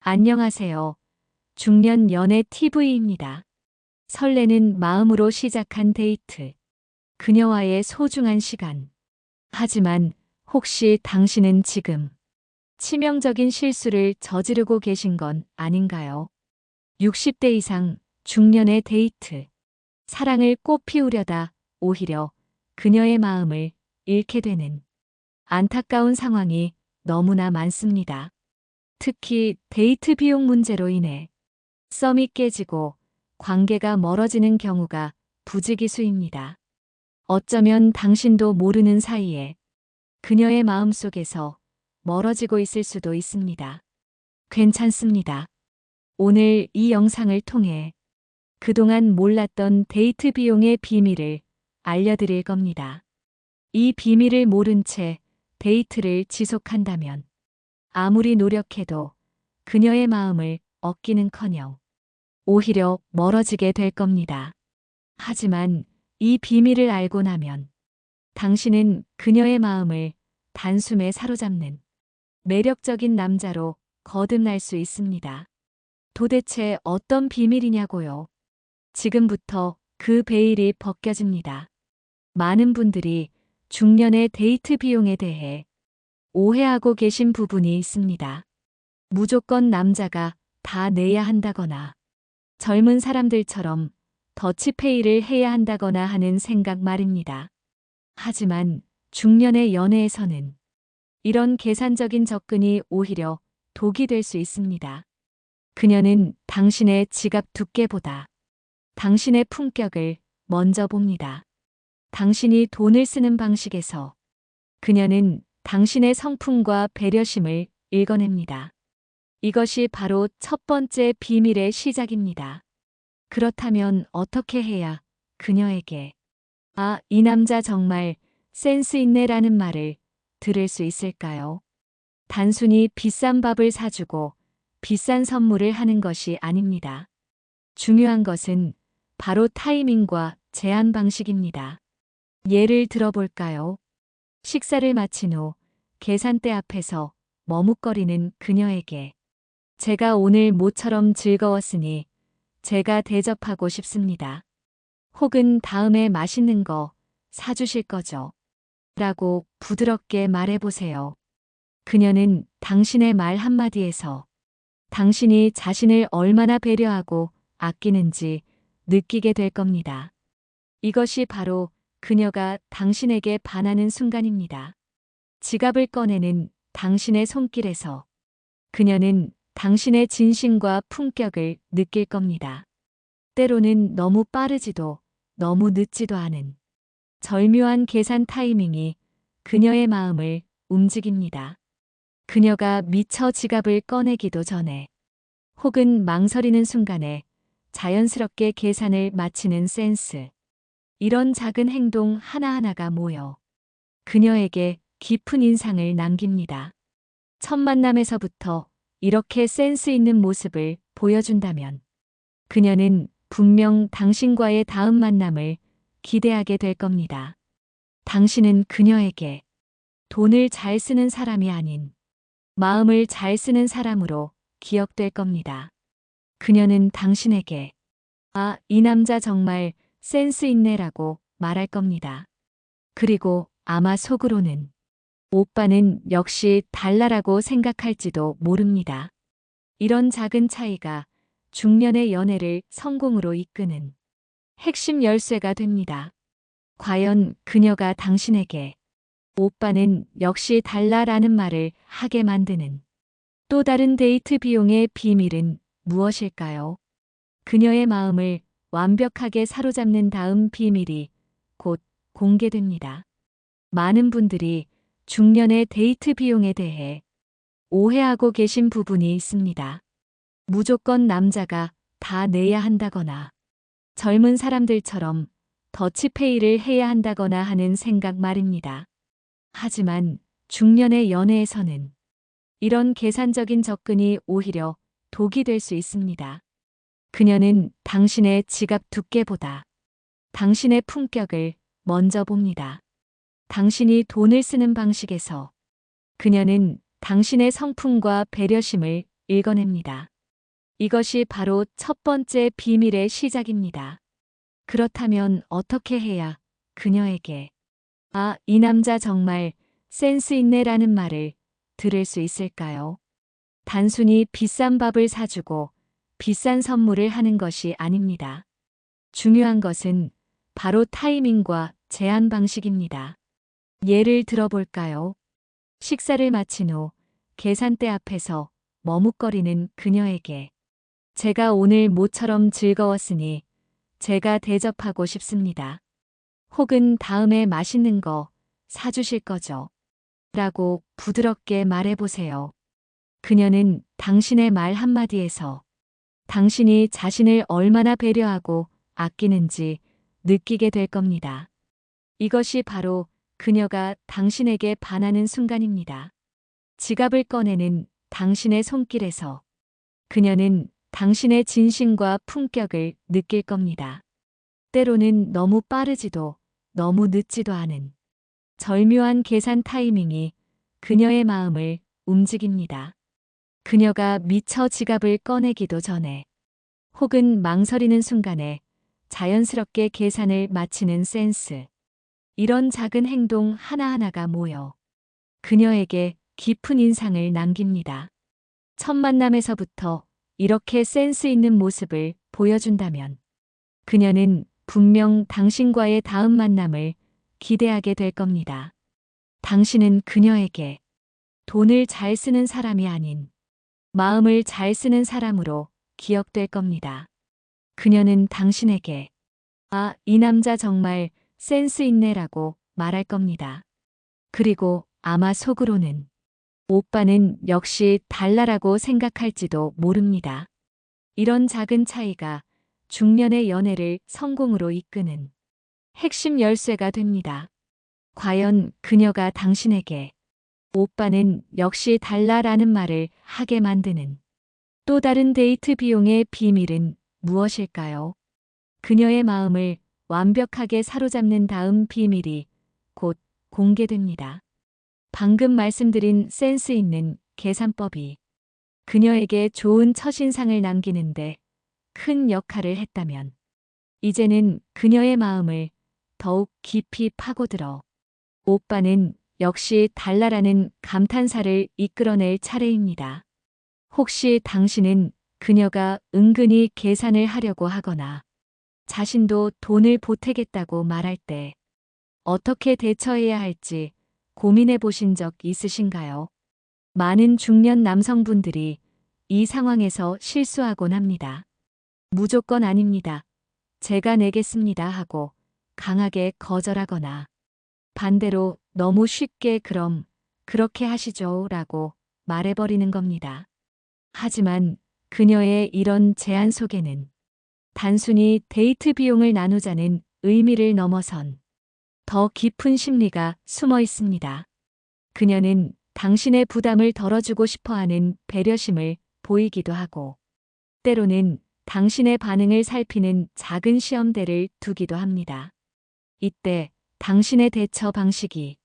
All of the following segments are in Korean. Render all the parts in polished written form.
안녕하세요. 중년 연애 TV입니다. 설레는 마음으로 시작한 데이트. 그녀와의 소중한 시간. 하지만 혹시 당신은 지금 치명적인 실수를 저지르고 계신 건 아닌가요? 60대 이상 중년의 데이트. 사랑을 꽃 피우려다 오히려 그녀의 마음을 잃게 되는 안타까운 상황이 너무나 많습니다. 특히 데이트 비용 문제로 인해 썸이 깨지고 관계가 멀어지는 경우가 부지기수입니다. 어쩌면 당신도 모르는 사이에 그녀의 마음속에서 멀어지고 있을 수도 있습니다. 괜찮습니다. 오늘 이 영상을 통해 그동안 몰랐던 데이트 비용의 비밀을 알려드릴 겁니다. 이 비밀을 모른 채 데이트를 지속한다면 아무리 노력해도 그녀의 마음을 얻기는커녕 오히려 멀어지게 될 겁니다. 하지만 이 비밀을 알고 나면 당신은 그녀의 마음을 단숨에 사로잡는 매력적인 남자로 거듭날 수 있습니다. 도대체 어떤 비밀이냐고요? 지금부터 그 베일이 벗겨집니다. 많은 분들이 중년의 데이트 비용에 대해 오해하고 계신 부분이 있습니다. 무조건 남자가 다 내야 한다거나 젊은 사람들처럼 더치페이를 해야 한다거나 하는 생각 말입니다. 하지만 중년의 연애에서는 이런 계산적인 접근이 오히려 독이 될 수 있습니다. 그녀는 당신의 지갑 두께보다 당신의 품격을 먼저 봅니다. 당신이 돈을 쓰는 방식에서 그녀는 당신의 성품과 배려심을 읽어냅니다. 이것이 바로 첫 번째 비밀의 시작입니다. 그렇다면 어떻게 해야 그녀에게 "아, 이 남자 정말 센스 있네라는 말을 들을 수 있을까요? 단순히 비싼 밥을 사주고 비싼 선물을 하는 것이 아닙니다. 중요한 것은 바로 타이밍과 제안 방식입니다. 예를 들어볼까요? 식사를 마친 후 계산대 앞에서 머뭇거리는 그녀에게 "제가 오늘 모처럼 즐거웠으니 제가 대접하고 싶습니다. 혹은 다음에 맛있는 거 사주실 거죠?" 라고 부드럽게 말해보세요. 그녀는 당신의 말 한마디에서 당신이 자신을 얼마나 배려하고 아끼는지 느끼게 될 겁니다. 이것이 바로 그녀가 당신에게 반하는 순간입니다. 지갑을 꺼내는 당신의 손길에서 그녀는 당신의 진심과 품격을 느낄 겁니다. 때로는 너무 빠르지도 너무 늦지도 않은 절묘한 계산 타이밍이 그녀의 마음을 움직입니다. 그녀가 미처 지갑을 꺼내기도 전에 혹은 망설이는 순간에 자연스럽게 계산을 마치는 센스. 이런 작은 행동 하나하나가 모여 그녀에게 깊은 인상을 남깁니다. 첫 만남에서부터 이렇게 센스 있는 모습을 보여준다면 그녀는 분명 당신과의 다음 만남을 기대하게 될 겁니다. 당신은 그녀에게 돈을 잘 쓰는 사람이 아닌 마음을 잘 쓰는 사람으로 기억될 겁니다. 그녀는 당신에게 "아, 이 남자 정말 센스 있네라고 말할 겁니다. 그리고 아마 속으로는 "오빠는 역시 달라라고 생각할지도 모릅니다. 이런 작은 차이가 중년의 연애를 성공으로 이끄는 핵심 열쇠가 됩니다. 과연 그녀가 당신에게 "오빠는 역시 달라라는 말을 하게 만드는 또 다른 데이트 비용의 비밀은 무엇일까요? 그녀의 마음을 완벽하게 사로잡는 다음 비밀이 곧 공개됩니다. 많은 분들이 중년의 데이트 비용에 대해 오해하고 계신 부분이 있습니다. 무조건 남자가 다 내야 한다거나 젊은 사람들처럼 더치페이를 해야 한다거나 하는 생각 말입니다. 하지만 중년의 연애에서는 이런 계산적인 접근이 오히려 독이 될 수 있습니다. 그녀는 당신의 지갑 두께보다 당신의 품격을 먼저 봅니다. 당신이 돈을 쓰는 방식에서 그녀는 당신의 성품과 배려심을 읽어냅니다. 이것이 바로 첫 번째 비밀의 시작입니다. 그렇다면 어떻게 해야 그녀에게 "아, 이 남자 정말 센스 있네라는 말을 들을 수 있을까요? 단순히 비싼 밥을 사주고 비싼 선물을 하는 것이 아닙니다. 중요한 것은 바로 타이밍과 제안 방식입니다. 예를 들어볼까요? 식사를 마친 후 계산대 앞에서 머뭇거리는 그녀에게 "제가 오늘 모처럼 즐거웠으니 제가 대접하고 싶습니다. 혹은 다음에 맛있는 거 사주실 거죠? 라고 부드럽게 말해보세요. 그녀는 당신의 말 한마디에서 당신이 자신을 얼마나 배려하고 아끼는지 느끼게 될 겁니다. 이것이 바로 그녀가 당신에게 반하는 순간입니다. 지갑을 꺼내는 당신의 손길에서 그녀는 당신의 진심과 품격을 느낄 겁니다. 때로는 너무 빠르지도 너무 늦지도 않은 절묘한 계산 타이밍이 그녀의 마음을 움직입니다. 그녀가 미처 지갑을 꺼내기도 전에 혹은 망설이는 순간에 자연스럽게 계산을 마치는 센스. 이런 작은 행동 하나하나가 모여 그녀에게 깊은 인상을 남깁니다. 첫 만남에서부터 이렇게 센스 있는 모습을 보여준다면 그녀는 분명 당신과의 다음 만남을 기대하게 될 겁니다. 당신은 그녀에게 돈을 잘 쓰는 사람이 아닌 마음을 잘 쓰는 사람으로 기억될 겁니다. 그녀는 당신에게 "아, 이 남자 정말 센스 있네라고 말할 겁니다. 그리고 아마 속으로는 "오빠는 역시 달라라고 생각할지도 모릅니다. 이런 작은 차이가 중년의 연애를 성공으로 이끄는 핵심 열쇠가 됩니다. 과연 그녀가 당신에게 "오빠는 역시 달라라는 말을 하게 만드는 또 다른 데이트 비용의 비밀은 무엇일까요? 그녀의 마음을 완벽하게 사로잡는 다음 비밀이 곧 공개됩니다. 방금 말씀드린 센스 있는 계산법이 그녀에게 좋은 첫인상을 남기는데 큰 역할을 했다면 이제는 그녀의 마음을 더욱 깊이 파고들어 "오빠는 역시 달라라는 감탄사를 이끌어낼 차례입니다. 혹시 당신은 그녀가 은근히 계산을 하려고 하거나 자신도 돈을 보태겠다고 말할 때 어떻게 대처해야 할지 고민해 보신 적 있으신가요? 많은 중년 남성분들이 이 상황에서 실수하곤 합니다. "무조건 아닙니다. 제가 내겠습니다." 하고 강하게 거절하거나 반대로 너무 쉽게 "그럼 그렇게 하시죠." 라고 말해버리는 겁니다. 하지만 그녀의 이런 제안 속에는 단순히 데이트 비용을 나누자는 의미를 넘어선 더 깊은 심리가 숨어 있습니다. 그녀는 당신의 부담을 덜어주고 싶어 하는 배려심을 보이기도 하고 때로는 당신의 반응을 살피는 작은 시험대를 두기도 합니다. 이때 당신의 대처 방식이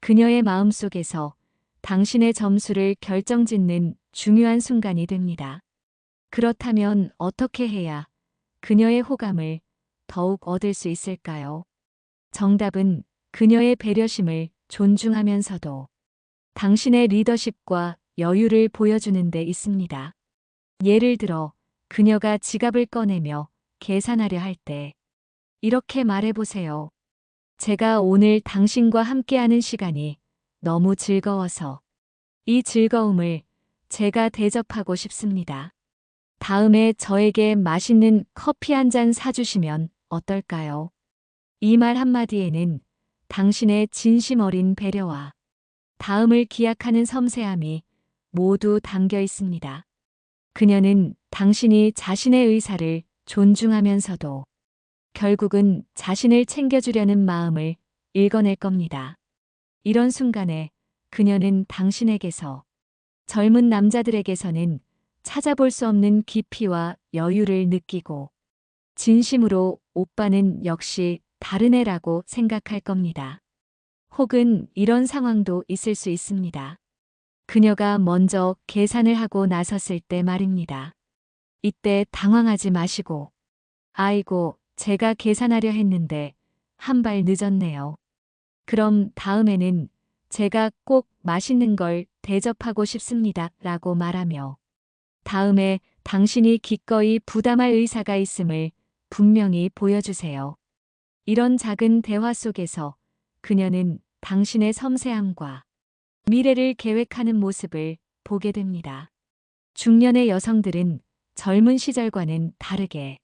그녀의 마음속에서 당신의 점수를 결정짓는 중요한 순간이 됩니다. 그렇다면 어떻게 해야 그녀의 호감을 더욱 얻을 수 있을까요? 정답은 그녀의 배려심을 존중하면서도 당신의 리더십과 여유를 보여주는 데 있습니다. 예를 들어 그녀가 지갑을 꺼내며 계산하려 할 때 이렇게 말해보세요. "제가 오늘 당신과 함께하는 시간이 너무 즐거워서 이 즐거움을 제가 대접하고 싶습니다. 다음에 저에게 맛있는 커피 한 잔 사주시면 어떨까요?" 이 말 한마디에는 당신의 진심 어린 배려와 다음을 기약하는 섬세함이 모두 담겨 있습니다. 그녀는 당신이 자신의 의사를 존중하면서도 결국은 자신을 챙겨주려는 마음을 읽어낼 겁니다. 이런 순간에 그녀는 당신에게서 젊은 남자들에게서는 찾아볼 수 없는 깊이와 여유를 느끼고 진심으로 "오빠는 역시 다른 애라고 생각할 겁니다." 혹은 이런 상황도 있을 수 있습니다. 그녀가 먼저 계산을 하고 나섰을 때 말입니다. 이때 당황하지 마시고, 아이고, 제가 계산하려 했는데 한 발 늦었네요. 그럼 다음에는 제가 꼭 맛있는 걸 대접하고 싶습니다. 라고 말하며 다음에 당신이 기꺼이 부담할 의사가 있음을 분명히 보여주세요. 이런 작은 대화 속에서 그녀는 당신의 섬세함과 미래를 계획하는 모습을 보게 됩니다. 중년의 여성들은 젊은 시절과는 다르게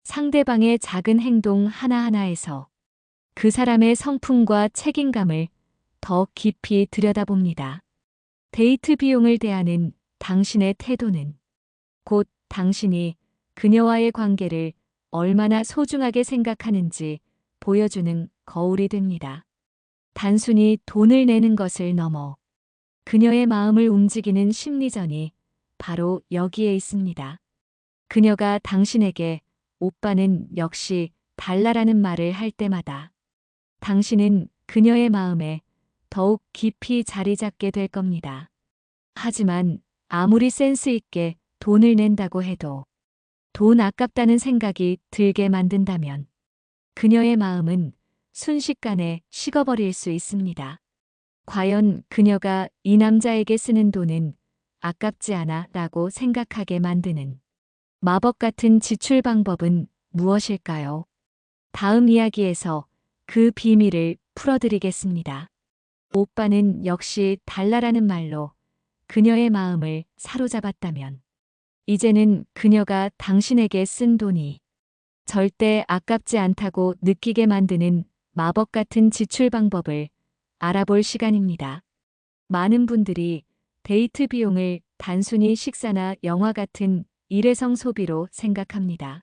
상대방의 작은 행동 하나하나에서 그 사람의 성품과 책임감을 더 깊이 들여다봅니다. 데이트 비용을 대하는 당신의 태도는 곧 당신이 그녀와의 관계를 얼마나 소중하게 생각하는지 보여주는 거울이 됩니다. 단순히 돈을 내는 것을 넘어 그녀의 마음을 움직이는 심리전이 바로 여기에 있습니다. 그녀가 당신에게 오빠는 역시 달라라는 말을 할 때마다 당신은 그녀의 마음에 더욱 깊이 자리 잡게 될 겁니다. 하지만 아무리 센스 있게 돈을 낸다고 해도 돈 아깝다는 생각이 들게 만든다면 그녀의 마음은 순식간에 식어버릴 수 있습니다. 과연 그녀가 이 남자에게 쓰는 돈은 아깝지 않아 라고 생각하게 만드는 마법 같은 지출 방법은 무엇일까요? 다음 이야기에서 그 비밀을 풀어드리겠습니다. 오빠는 역시 달라라는 말로 그녀의 마음을 사로잡았다면 이제는 그녀가 당신에게 쓴 돈이 절대 아깝지 않다고 느끼게 만드는 마법 같은 지출 방법을 알아볼 시간입니다. 많은 분들이 데이트 비용을 단순히 식사나 영화 같은 일회성 소비로 생각합니다.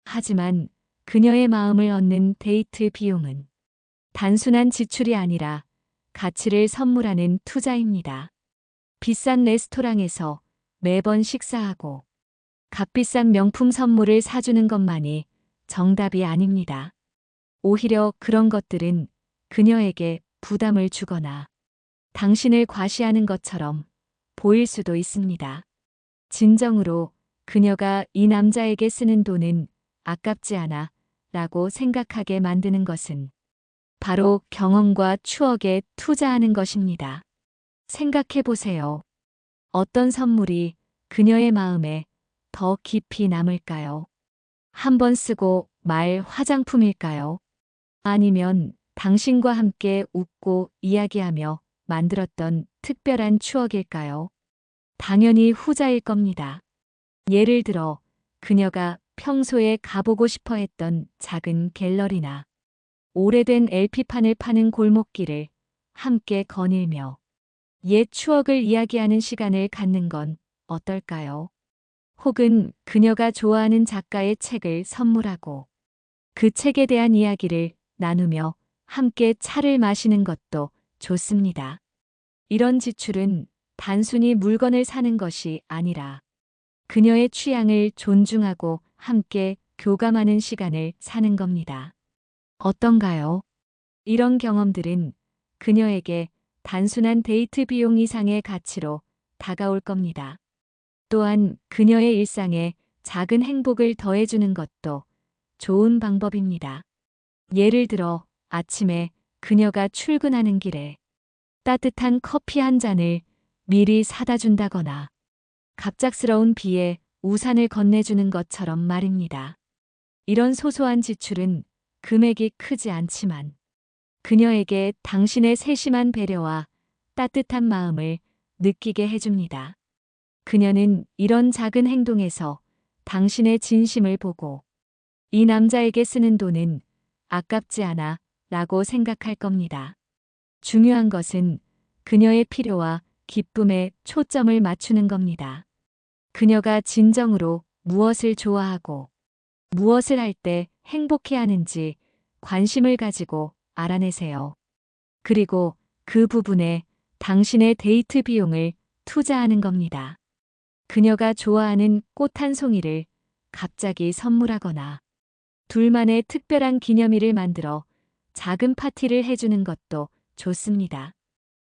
하지만 그녀의 마음을 얻는 데이트 비용은 단순한 지출이 아니라 가치를 선물하는 투자입니다. 비싼 레스토랑에서 매번 식사하고 값비싼 명품 선물을 사주는 것만이 정답이 아닙니다. 오히려 그런 것들은 그녀에게 부담을 주거나 당신을 과시하는 것처럼 보일 수도 있습니다. 진정으로 그녀가 이 남자에게 쓰는 돈은 아깝지 않아 라고 생각하게 만드는 것은 바로 경험과 추억에 투자하는 것입니다. 생각해 보세요. 어떤 선물이 그녀의 마음에 더 깊이 남을까요? 한 번 쓰고 말 화장품일까요? 아니면 당신과 함께 웃고 이야기하며 만들었던 특별한 추억일까요? 당연히 후자일 겁니다. 예를 들어 그녀가 평소에 가보고 싶어 했던 작은 갤러리나 오래된 LP판을 파는 골목길을 함께 거닐며 옛 추억을 이야기하는 시간을 갖는 건 어떨까요? 혹은 그녀가 좋아하는 작가의 책을 선물하고 그 책에 대한 이야기를 나누며 함께 차를 마시는 것도 좋습니다. 이런 지출은 단순히 물건을 사는 것이 아니라 그녀의 취향을 존중하고 함께 교감하는 시간을 사는 겁니다. 어떤가요? 이런 경험들은 그녀에게 단순한 데이트 비용 이상의 가치로 다가올 겁니다. 또한 그녀의 일상에 작은 행복을 더해주는 것도 좋은 방법입니다. 예를 들어 아침에 그녀가 출근하는 길에 따뜻한 커피 한 잔을 미리 사다 준다거나 갑작스러운 비에 우산을 건네주는 것처럼 말입니다. 이런 소소한 지출은 금액이 크지 않지만 그녀에게 당신의 세심한 배려와 따뜻한 마음을 느끼게 해줍니다. 그녀는 이런 작은 행동에서 당신의 진심을 보고 이 남자에게 쓰는 돈은 아깝지 않아 라고 생각할 겁니다. 중요한 것은 그녀의 필요와 기쁨에 초점을 맞추는 겁니다. 그녀가 진정으로 무엇을 좋아하고 무엇을 할 때 행복해 하는지 관심을 가지고 알아내세요. 그리고 그 부분에 당신의 데이트 비용을 투자하는 겁니다. 그녀가 좋아하는 꽃 한 송이를 갑자기 선물하거나 둘만의 특별한 기념일을 만들어 작은 파티를 해주는 것도 좋습니다.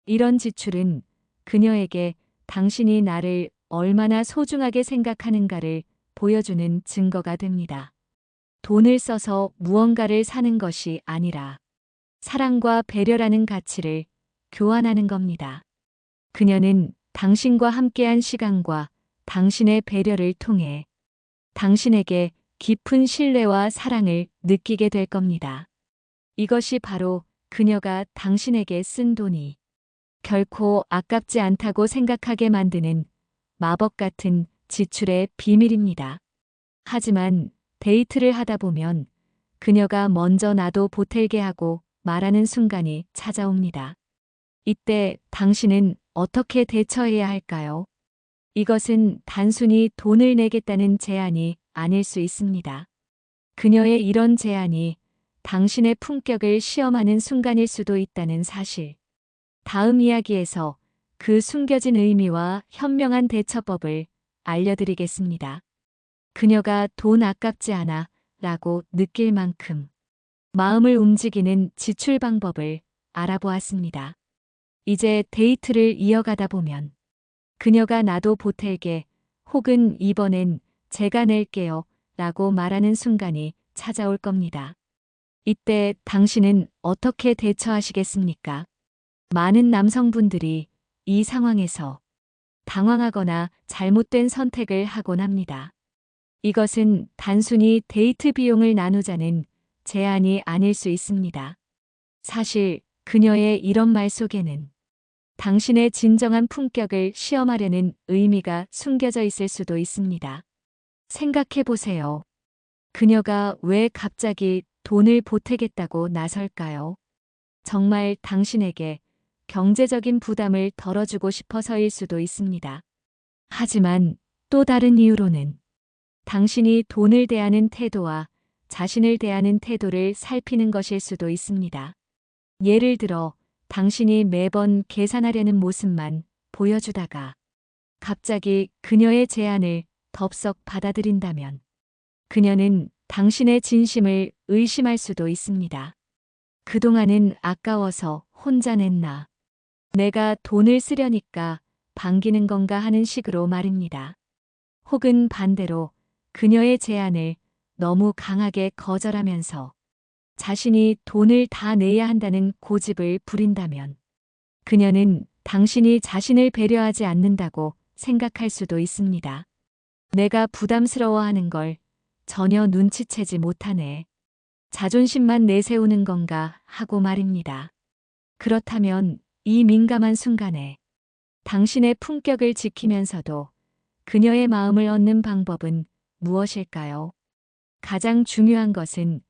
이런 지출은 그녀에게 당신이 나를 얼마나 소중하게 생각하는가를 보여주는 증거가 됩니다. 돈을 써서 무언가를 사는 것이 아니라 사랑과 배려라는 가치를 교환하는 겁니다. 그녀는 당신과 함께한 시간과 당신의 배려를 통해 당신에게 깊은 신뢰와 사랑을 느끼게 될 겁니다. 이것이 바로 그녀가 당신에게 쓴 돈이 결코 아깝지 않다고 생각하게 만드는 마법 같은 지출의 비밀입니다. 하지만 데이트를 하다 보면 그녀가 먼저 나도 보탤게 하고 말하는 순간이 찾아옵니다. 이때 당신은 어떻게 대처해야 할까요? 이것은 단순히 돈을 내겠다는 제안이 아닐 수 있습니다. 그녀의 이런 제안이 당신의 품격을 시험하는 순간일 수도 있다는 사실. 다음 이야기에서 그 숨겨진 의미와 현명한 대처법을 알려드리겠습니다. 그녀가 돈 아깝지 않아 라고 느낄 만큼 마음을 움직이는 지출 방법을 알아보았습니다. 이제 데이트를 이어가다 보면 그녀가 나도 보탤게 혹은 이번엔 제가 낼게요 라고 말하는 순간이 찾아올 겁니다. 이때 당신은 어떻게 대처하시겠습니까? 많은 남성분들이 이 상황에서 당황하거나 잘못된 선택을 하곤 합니다. 이것은 단순히 데이트 비용을 나누자는 제안이 아닐 수 있습니다. 사실 그녀의 이런 말 속에는 당신의 진정한 품격을 시험하려는 의미가 숨겨져 있을 수도 있습니다. 생각해 보세요. 그녀가 왜 갑자기 돈을 보태겠다고 나설까요? 정말 당신에게 경제적인 부담을 덜어주고 싶어서일 수도 있습니다. 하지만 또 다른 이유로는 당신이 돈을 대하는 태도와 자신을 대하는 태도를 살피는 것일 수도 있습니다. 예를 들어 당신이 매번 계산하려는 모습만 보여주다가 갑자기 그녀의 제안을 덥석 받아들인다면 그녀는 당신의 진심을 의심할 수도 있습니다. 그동안은 아까워서 혼자 냈나? 내가 돈을 쓰려니까 반기는 건가 하는 식으로 말입니다. 혹은 반대로 그녀의 제안을 너무 강하게 거절하면서 자신이 돈을 다 내야 한다는 고집을 부린다면 그녀는 당신이 자신을 배려하지 않는다고 생각할 수도 있습니다. 내가 부담스러워하는 걸 전혀 눈치채지 못하네. 자존심만 내세우는 건가 하고 말입니다. 그렇다면 이 민감한 순간에 당신의 품격을 지키면서도 그녀의 마음을 얻는 방법은 무엇일까요? 가장 중요한 것은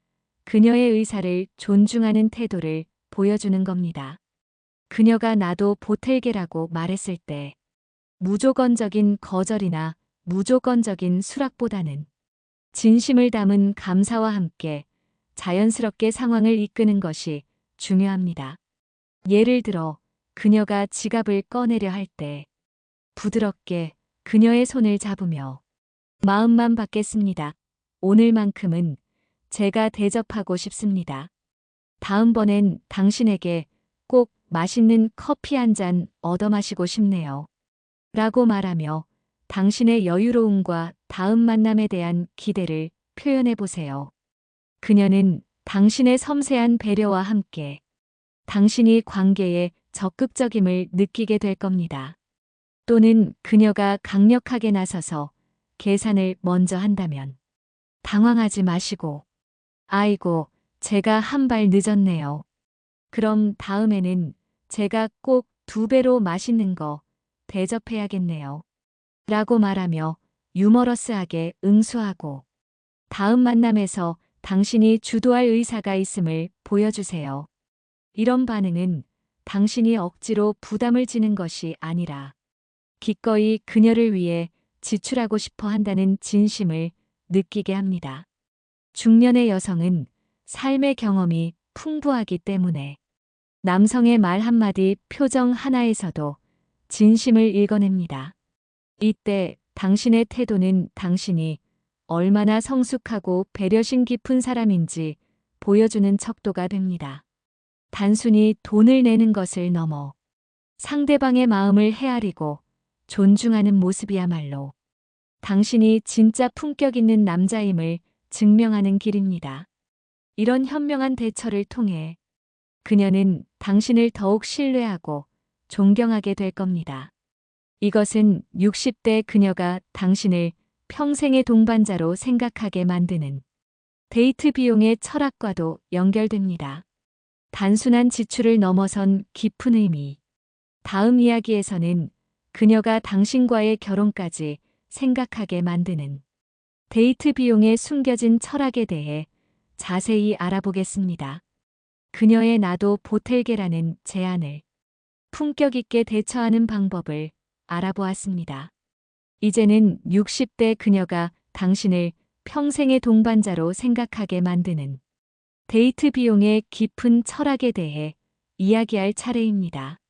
그녀의 의사를 존중하는 태도를 보여주는 겁니다. 그녀가 나도 보탤게라고 말했을 때 무조건적인 거절이나 무조건적인 수락보다는 진심을 담은 감사와 함께 자연스럽게 상황을 이끄는 것이 중요합니다. 예를 들어 그녀가 지갑을 꺼내려 할 때 부드럽게 그녀의 손을 잡으며 마음만 받겠습니다. 오늘만큼은 제가 대접하고 싶습니다. 다음번엔 당신에게 꼭 맛있는 커피 한 잔 얻어 마시고 싶네요. 라고 말하며 당신의 여유로움과 다음 만남에 대한 기대를 표현해 보세요. 그녀는 당신의 섬세한 배려와 함께 당신이 관계에 적극적임을 느끼게 될 겁니다. 또는 그녀가 강력하게 나서서 계산을 먼저 한다면 당황하지 마시고 아이고, 제가 한 발 늦었네요. 그럼 다음에는 제가 꼭 2배로 맛있는 거 대접해야겠네요. 라고 말하며 유머러스하게 응수하고 다음 만남에서 당신이 주도할 의사가 있음을 보여주세요. 이런 반응은 당신이 억지로 부담을 지는 것이 아니라 기꺼이 그녀를 위해 지출하고 싶어 한다는 진심을 느끼게 합니다. 중년의 여성은 삶의 경험이 풍부하기 때문에 남성의 말 한마디 표정 하나에서도 진심을 읽어냅니다. 이때 당신의 태도는 당신이 얼마나 성숙하고 배려심 깊은 사람인지 보여주는 척도가 됩니다. 단순히 돈을 내는 것을 넘어 상대방의 마음을 헤아리고 존중하는 모습이야말로 당신이 진짜 품격 있는 남자임을 증명하는 길입니다. 이런 현명한 대처를 통해 그녀는 당신을 더욱 신뢰하고 존경하게 될 겁니다. 이것은 60대 그녀가 당신을 평생의 동반자로 생각하게 만드는 데이트 비용의 철학과도 연결됩니다. 단순한 지출을 넘어선 깊은 의미. 다음 이야기에서는 그녀가 당신과의 결혼까지 생각하게 만드는 데이트 비용의 숨겨진 철학에 대해 자세히 알아보겠습니다. 그녀의 나도 보탤게라는 제안을 품격 있게 대처하는 방법을 알아보았습니다. 이제는 60대 그녀가 당신을 평생의 동반자로 생각하게 만드는 데이트 비용의 깊은 철학에 대해 이야기할 차례입니다.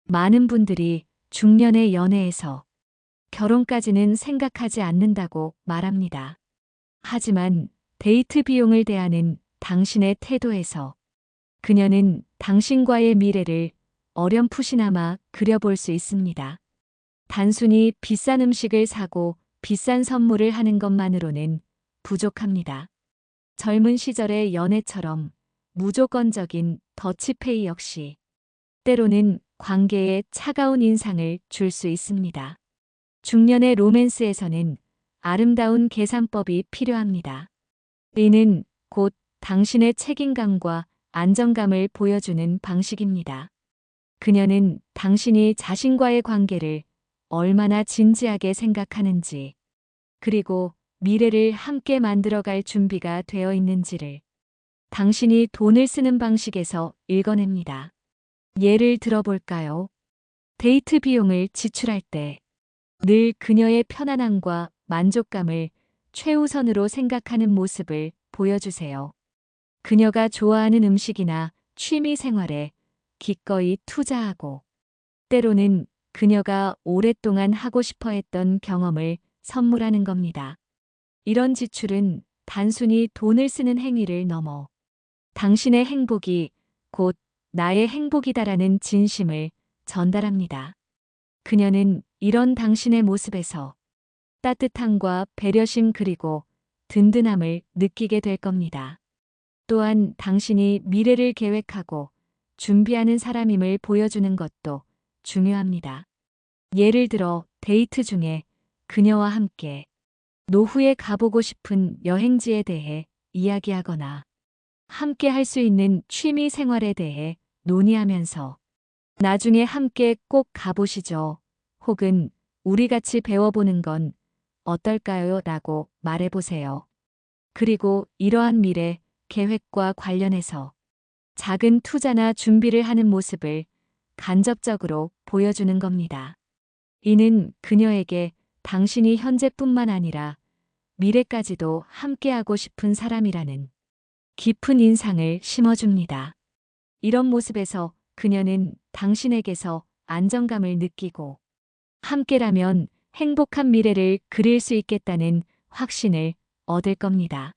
많은 분들이 중년의 연애에서 결혼까지는 생각하지 않는다고 말합니다. 하지만 데이트 비용을 대하는 당신의 태도에서 그녀는 당신과의 미래를 어렴풋이나마 그려볼 수 있습니다. 단순히 비싼 음식을 사고 비싼 선물을 하는 것만으로는 부족합니다. 젊은 시절의 연애처럼 무조건적인 더치페이 역시 때로는 관계에 차가운 인상을 줄 수 있습니다. 중년의 로맨스에서는 아름다운 계산법이 필요합니다. 이는 곧 당신의 책임감과 안정감을 보여주는 방식입니다. 그녀는 당신이 자신과의 관계를 얼마나 진지하게 생각하는지, 그리고 미래를 함께 만들어갈 준비가 되어 있는지를 당신이 돈을 쓰는 방식에서 읽어냅니다. 예를 들어볼까요? 데이트 비용을 지출할 때 늘 그녀의 편안함과 만족감을 최우선으로 생각하는 모습을 보여주세요. 그녀가 좋아하는 음식이나 취미 생활에 기꺼이 투자하고 때로는 그녀가 오랫동안 하고 싶어 했던 경험을 선물하는 겁니다. 이런 지출은 단순히 돈을 쓰는 행위를 넘어 당신의 행복이 곧 나의 행복이다라는 진심을 전달합니다. 그녀는 이런 당신의 모습에서 따뜻함과 배려심 그리고 든든함을 느끼게 될 겁니다. 또한 당신이 미래를 계획하고 준비하는 사람임을 보여주는 것도 중요합니다. 예를 들어 데이트 중에 그녀와 함께 노후에 가보고 싶은 여행지에 대해 이야기하거나 함께 할 수 있는 취미 생활에 대해 논의하면서 나중에 함께 꼭 가보시죠. 혹은 우리 같이 배워보는 건 어떨까요? 라고 말해보세요. 그리고 이러한 미래 계획과 관련해서 작은 투자나 준비를 하는 모습을 간접적으로 보여주는 겁니다. 이는 그녀에게 당신이 현재뿐만 아니라 미래까지도 함께하고 싶은 사람이라는 깊은 인상을 심어줍니다. 이런 모습에서 그녀는 당신에게서 안정감을 느끼고 함께라면 행복한 미래를 그릴 수 있겠다는 확신을 얻을 겁니다.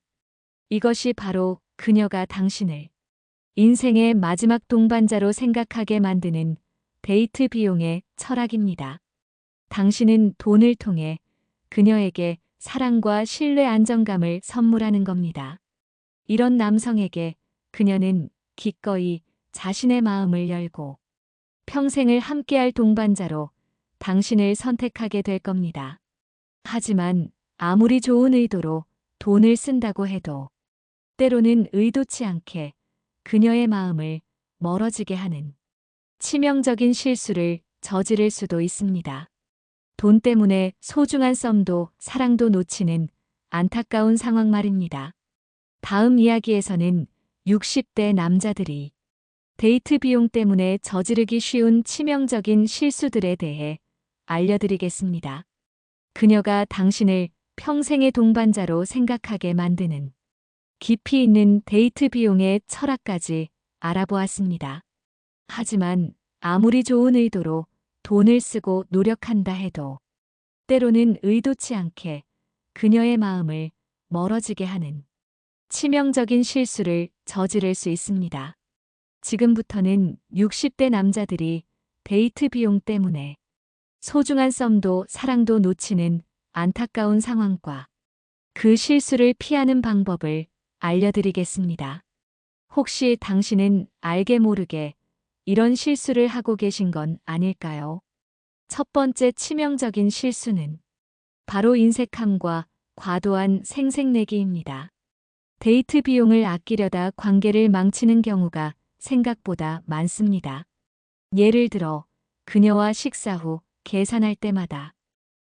이것이 바로 그녀가 당신을 인생의 마지막 동반자로 생각하게 만드는 데이트 비용의 철학입니다. 당신은 돈을 통해 그녀에게 사랑과 신뢰 안정감을 선물하는 겁니다. 이런 남성에게 그녀는 기꺼이 자신의 마음을 열고 평생을 함께할 동반자로 당신을 선택하게 될 겁니다. 하지만 아무리 좋은 의도로 돈을 쓴다고 해도 때로는 의도치 않게 그녀의 마음을 멀어지게 하는 치명적인 실수를 저지를 수도 있습니다. 돈 때문에 소중한 썸도 사랑도 놓치는 안타까운 상황 말입니다. 다음 이야기에서는 60대 남자들이 데이트 비용 때문에 저지르기 쉬운 치명적인 실수들에 대해 알려드리겠습니다. 그녀가 당신을 평생의 동반자로 생각하게 만드는 깊이 있는 데이트 비용의 철학까지 알아보았습니다. 하지만 아무리 좋은 의도로 돈을 쓰고 노력한다 해도 때로는 의도치 않게 그녀의 마음을 멀어지게 하는 치명적인 실수를 저지를 수 있습니다. 지금부터는 60대 남자들이 데이트 비용 때문에 소중한 썸도 사랑도 놓치는 안타까운 상황과 그 실수를 피하는 방법을 알려드리겠습니다. 혹시 당신은 알게 모르게 이런 실수를 하고 계신 건 아닐까요? 첫 번째 치명적인 실수는 바로 인색함과 과도한 생색내기입니다. 데이트 비용을 아끼려다 관계를 망치는 경우가 생각보다 많습니다. 예를 들어 그녀와 식사 후 계산할 때마다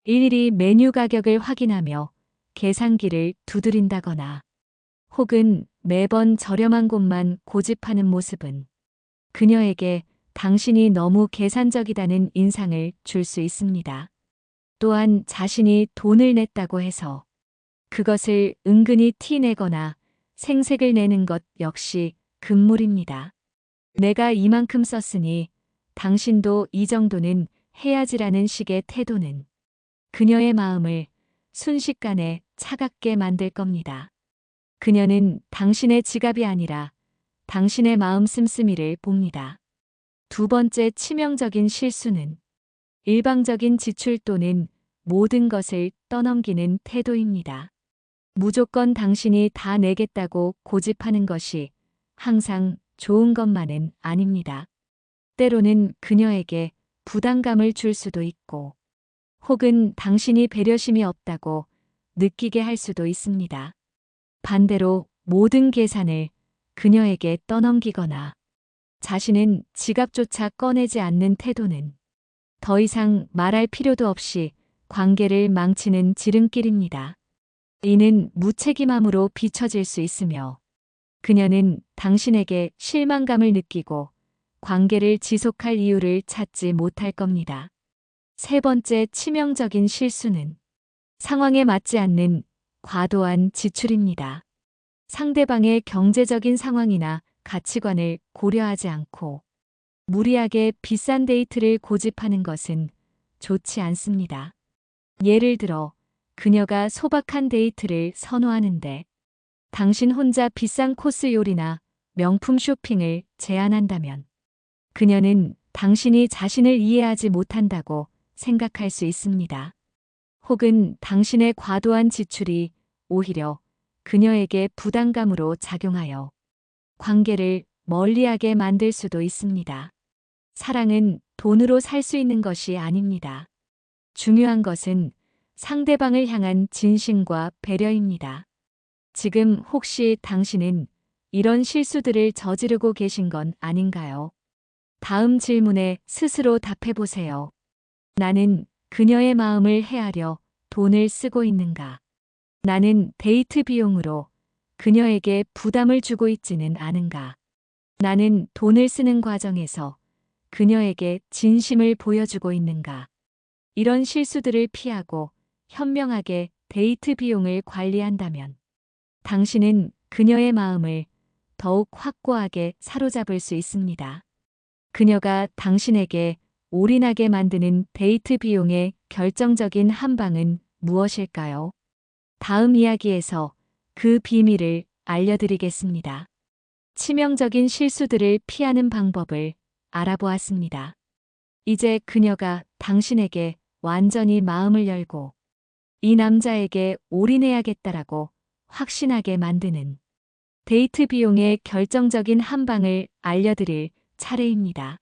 일일이 메뉴 가격을 확인하며 계산기를 두드린다거나 혹은 매번 저렴한 곳만 고집하는 모습은 그녀에게 당신이 너무 계산적이다는 인상을 줄 수 있습니다. 또한 자신이 돈을 냈다고 해서 그것을 은근히 티내거나 생색을 내는 것 역시 금물입니다. 내가 이만큼 썼으니 당신도 이 정도는 해야지라는 식의 태도는 그녀의 마음을 순식간에 차갑게 만들 겁니다. 그녀는 당신의 지갑이 아니라 당신의 마음 씀씀이를 봅니다. 두 번째 치명적인 실수는 일방적인 지출 또는 모든 것을 떠넘기는 태도입니다. 무조건 당신이 다 내겠다고 고집하는 것이 항상 좋은 것만은 아닙니다. 때로는 그녀에게 부담감을 줄 수도 있고 혹은 당신이 배려심이 없다고 느끼게 할 수도 있습니다. 반대로 모든 계산을 그녀에게 떠넘기거나 자신은 지갑조차 꺼내지 않는 태도는 더 이상 말할 필요도 없이 관계를 망치는 지름길입니다. 이는 무책임함으로 비춰질 수 있으며 그녀는 당신에게 실망감을 느끼고 관계를 지속할 이유를 찾지 못할 겁니다. 세 번째 치명적인 실수는 상황에 맞지 않는 과도한 지출입니다. 상대방의 경제적인 상황이나 가치관을 고려하지 않고 무리하게 비싼 데이트를 고집하는 것은 좋지 않습니다. 예를 들어 그녀가 소박한 데이트를 선호하는데 당신 혼자 비싼 코스 요리나 명품 쇼핑을 제안한다면 그녀는 당신이 자신을 이해하지 못한다고 생각할 수 있습니다. 혹은 당신의 과도한 지출이 오히려 그녀에게 부담감으로 작용하여 관계를 멀리하게 만들 수도 있습니다. 사랑은 돈으로 살 수 있는 것이 아닙니다. 중요한 것은 상대방을 향한 진심과 배려입니다. 지금 혹시 당신은 이런 실수들을 저지르고 계신 건 아닌가요? 다음 질문에 스스로 답해 보세요. 나는 그녀의 마음을 헤아려 돈을 쓰고 있는가? 나는 데이트 비용으로 그녀에게 부담을 주고 있지는 않은가? 나는 돈을 쓰는 과정에서 그녀에게 진심을 보여주고 있는가? 이런 실수들을 피하고 현명하게 데이트 비용을 관리한다면 당신은 그녀의 마음을 더욱 확고하게 사로잡을 수 있습니다. 그녀가 당신에게 올인하게 만드는 데이트 비용의 결정적인 한 방은 무엇일까요? 다음 이야기에서 그 비밀을 알려드리겠습니다. 치명적인 실수들을 피하는 방법을 알아보았습니다. 이제 그녀가 당신에게 완전히 마음을 열고 이 남자에게 올인해야겠다라고 확신하게 만드는 데이트 비용의 결정적인 한 방을 알려드릴 차례입니다.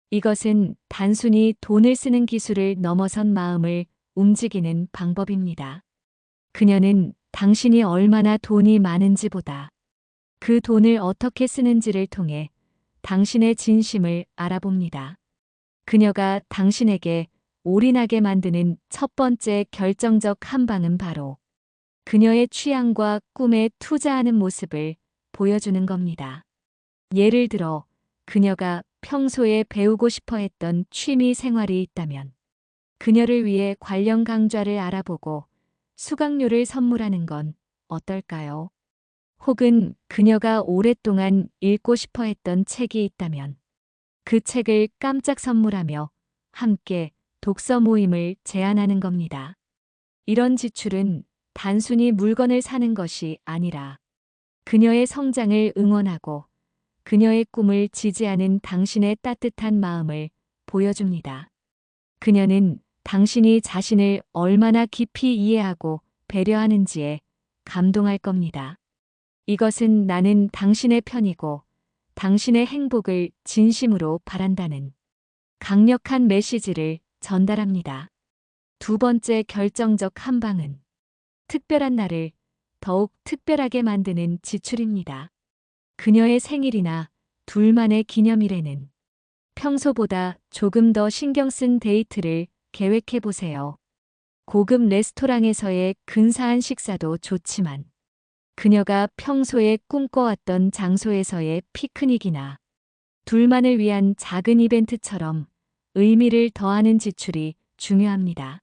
이것은 단순히 돈을 쓰는 기술을 넘어선 마음을 움직이는 방법입니다. 그녀는 당신이 얼마나 돈이 많은지보다 그 돈을 어떻게 쓰는지를 통해 당신의 진심을 알아봅니다. 그녀가 당신에게 올인하게 만드는 첫 번째 결정적 한 방은 바로 그녀의 취향과 꿈에 투자하는 모습을 보여주는 겁니다. 예를 들어 그녀가 평소에 배우고 싶어 했던 취미 생활이 있다면 그녀를 위해 관련 강좌를 알아보고 수강료를 선물하는 건 어떨까요? 혹은 그녀가 오랫동안 읽고 싶어 했던 책이 있다면 그 책을 깜짝 선물하며 함께 독서 모임을 제안하는 겁니다. 이런 지출은 단순히 물건을 사는 것이 아니라 그녀의 성장을 응원하고 그녀의 꿈을 지지하는 당신의 따뜻한 마음을 보여줍니다. 그녀는 당신이 자신을 얼마나 깊이 이해하고 배려하는지에 감동할 겁니다. 이것은 나는 당신의 편이고 당신의 행복을 진심으로 바란다는 강력한 메시지를 전달합니다. 두 번째 결정적 한방은 특별한 날을 더욱 특별하게 만드는 지출입니다. 그녀의 생일이나 둘만의 기념일에는 평소보다 조금 더 신경 쓴 데이트를 계획해 보세요. 고급 레스토랑에서의 근사한 식사도 좋지만 그녀가 평소에 꿈꿔왔던 장소에서의 피크닉이나 둘만을 위한 작은 이벤트처럼 의미를 더하는 지출이 중요합니다.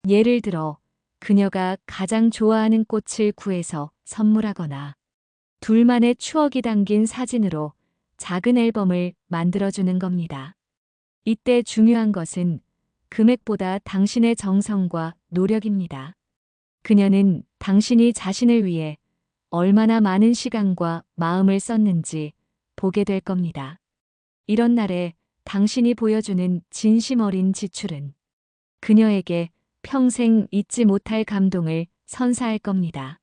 예를 들어 그녀가 가장 좋아하는 꽃을 구해서 선물하거나 둘만의 추억이 담긴 사진으로 작은 앨범을 만들어주는 겁니다. 이때 중요한 것은 금액보다 당신의 정성과 노력입니다. 그녀는 당신이 자신을 위해 얼마나 많은 시간과 마음을 썼는지 보게 될 겁니다. 이런 날에 당신이 보여주는 진심 어린 지출은 그녀에게 평생 잊지 못할 감동을 선사할 겁니다.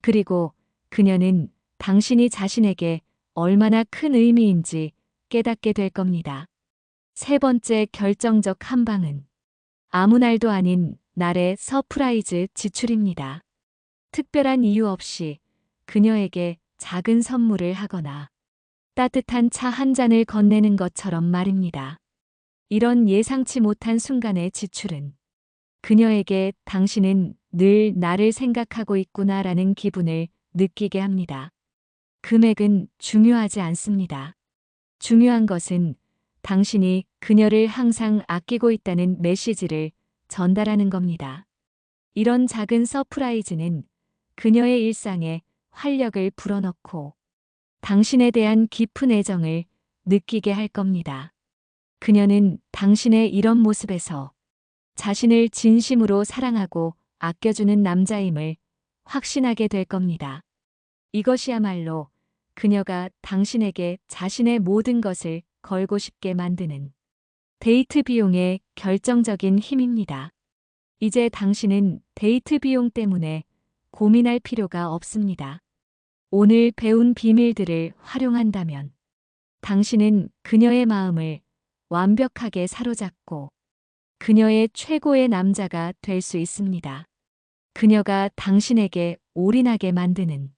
그리고 그녀는 당신이 자신에게 얼마나 큰 의미인지 깨닫게 될 겁니다. 세 번째 결정적 한방은 아무 날도 아닌 날의 서프라이즈 지출입니다. 특별한 이유 없이 그녀에게 작은 선물을 하거나 따뜻한 차 한 잔을 건네는 것처럼 말입니다. 이런 예상치 못한 순간의 지출은 그녀에게 당신은 늘 나를 생각하고 있구나라는 기분을 느끼게 합니다. 금액은 중요하지 않습니다. 중요한 것은 당신이 그녀를 항상 아끼고 있다는 메시지를 전달하는 겁니다. 이런 작은 서프라이즈는 그녀의 일상에 활력을 불어넣고 당신에 대한 깊은 애정을 느끼게 할 겁니다. 그녀는 당신의 이런 모습에서 자신을 진심으로 사랑하고 아껴주는 남자임을 확신하게 될 겁니다. 이것이야말로 그녀가 당신에게 자신의 모든 것을 걸고 싶게 만드는 데이트 비용의 결정적인 힘입니다. 이제 당신은 데이트 비용 때문에 고민할 필요가 없습니다. 오늘 배운 비밀들을 활용한다면 당신은 그녀의 마음을 완벽하게 사로잡고 그녀의 최고의 남자가 될 수 있습니다. 그녀가 당신에게 올인하게 만드는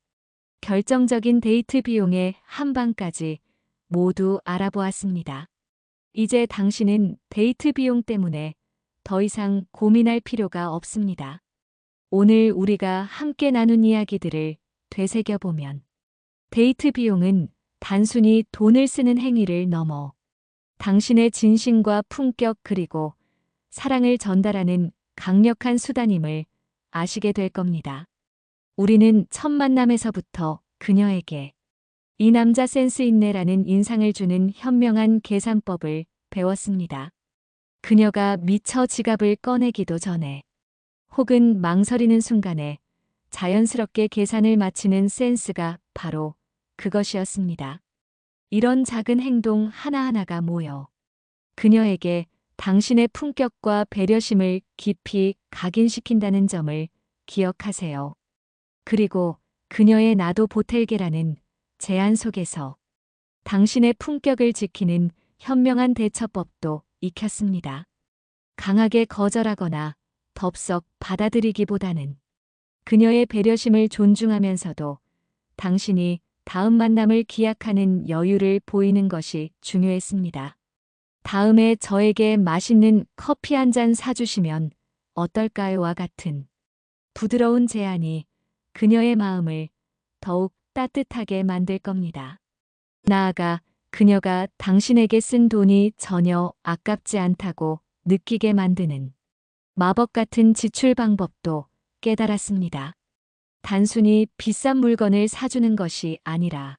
결정적인 데이트 비용의 한방까지 모두 알아보았습니다. 이제 당신은 데이트 비용 때문에 더 이상 고민할 필요가 없습니다. 오늘 우리가 함께 나눈 이야기들을 되새겨보면 데이트 비용은 단순히 돈을 쓰는 행위를 넘어 당신의 진심과 품격 그리고 사랑을 전달하는 강력한 수단임을 아시게 될 겁니다. 우리는 첫 만남에서부터 그녀에게 이 남자 센스 있네라는 인상을 주는 현명한 계산법을 배웠습니다. 그녀가 미처 지갑을 꺼내기도 전에 혹은 망설이는 순간에 자연스럽게 계산을 마치는 센스가 바로 그것이었습니다. 이런 작은 행동 하나하나가 모여 그녀에게 당신의 품격과 배려심을 깊이 각인시킨다는 점을 기억하세요. 그리고 그녀의 나도 보탤게라는 제안 속에서 당신의 품격을 지키는 현명한 대처법도 익혔습니다. 강하게 거절하거나 덥석 받아들이기보다는 그녀의 배려심을 존중하면서도 당신이 다음 만남을 기약하는 여유를 보이는 것이 중요했습니다. 다음에 저에게 맛있는 커피 한 잔 사주시면 어떨까요?와 같은 부드러운 제안이 그녀의 마음을 더욱 따뜻하게 만들 겁니다. 나아가 그녀가 당신에게 쓴 돈이 전혀 아깝지 않다고 느끼게 만드는 마법 같은 지출 방법도 깨달았습니다. 단순히 비싼 물건을 사주는 것이 아니라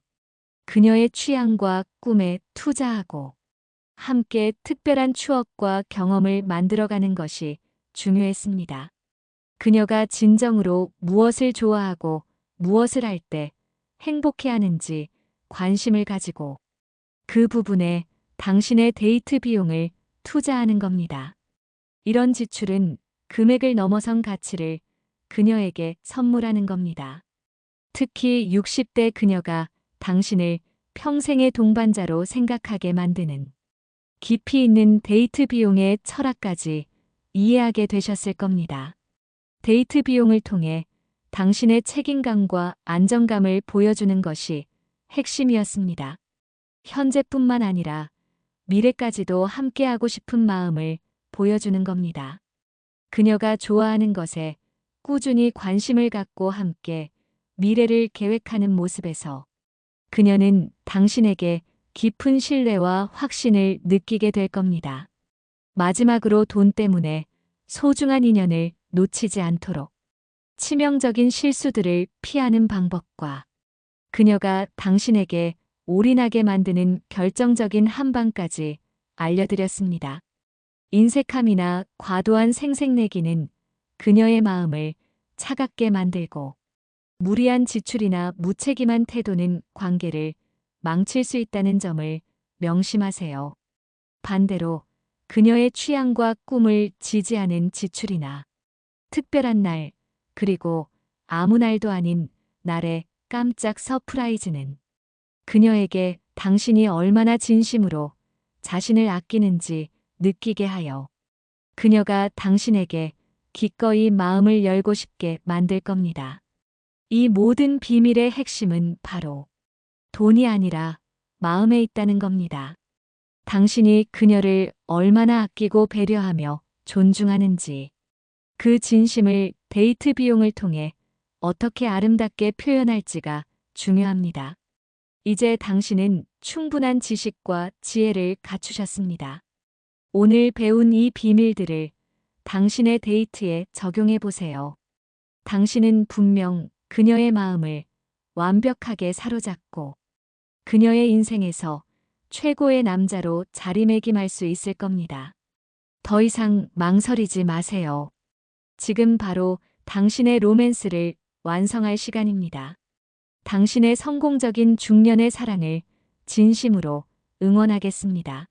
그녀의 취향과 꿈에 투자하고 함께 특별한 추억과 경험을 만들어가는 것이 중요했습니다. 그녀가 진정으로 무엇을 좋아하고 무엇을 할 때 행복해하는지 관심을 가지고 그 부분에 당신의 데이트 비용을 투자하는 겁니다. 이런 지출은 금액을 넘어선 가치를 그녀에게 선물하는 겁니다. 특히 60대 그녀가 당신을 평생의 동반자로 생각하게 만드는 깊이 있는 데이트 비용의 철학까지 이해하게 되셨을 겁니다. 데이트 비용을 통해 당신의 책임감과 안정감을 보여주는 것이 핵심이었습니다. 현재뿐만 아니라 미래까지도 함께하고 싶은 마음을 보여주는 겁니다. 그녀가 좋아하는 것에 꾸준히 관심을 갖고 함께 미래를 계획하는 모습에서 그녀는 당신에게 깊은 신뢰와 확신을 느끼게 될 겁니다. 마지막으로 돈 때문에 소중한 인연을 놓치지 않도록 치명적인 실수들을 피하는 방법과 그녀가 당신에게 올인하게 만드는 결정적인 한 방까지 알려드렸습니다. 인색함이나 과도한 생색내기는 그녀의 마음을 차갑게 만들고 무리한 지출이나 무책임한 태도는 관계를 망칠 수 있다는 점을 명심하세요. 반대로 그녀의 취향과 꿈을 지지하는 지출이나 특별한 날, 그리고 아무 날도 아닌 날의 깜짝 서프라이즈는 그녀에게 당신이 얼마나 진심으로 자신을 아끼는지 느끼게 하여 그녀가 당신에게 기꺼이 마음을 열고 싶게 만들 겁니다. 이 모든 비밀의 핵심은 바로 돈이 아니라 마음에 있다는 겁니다. 당신이 그녀를 얼마나 아끼고 배려하며 존중하는지, 그 진심을 데이트 비용을 통해 어떻게 아름답게 표현할지가 중요합니다. 이제 당신은 충분한 지식과 지혜를 갖추셨습니다. 오늘 배운 이 비밀들을 당신의 데이트에 적용해 보세요. 당신은 분명 그녀의 마음을 완벽하게 사로잡고 그녀의 인생에서 최고의 남자로 자리매김할 수 있을 겁니다. 더 이상 망설이지 마세요. 지금 바로 당신의 로맨스를 완성할 시간입니다. 당신의 성공적인 중년의 사랑을 진심으로 응원하겠습니다.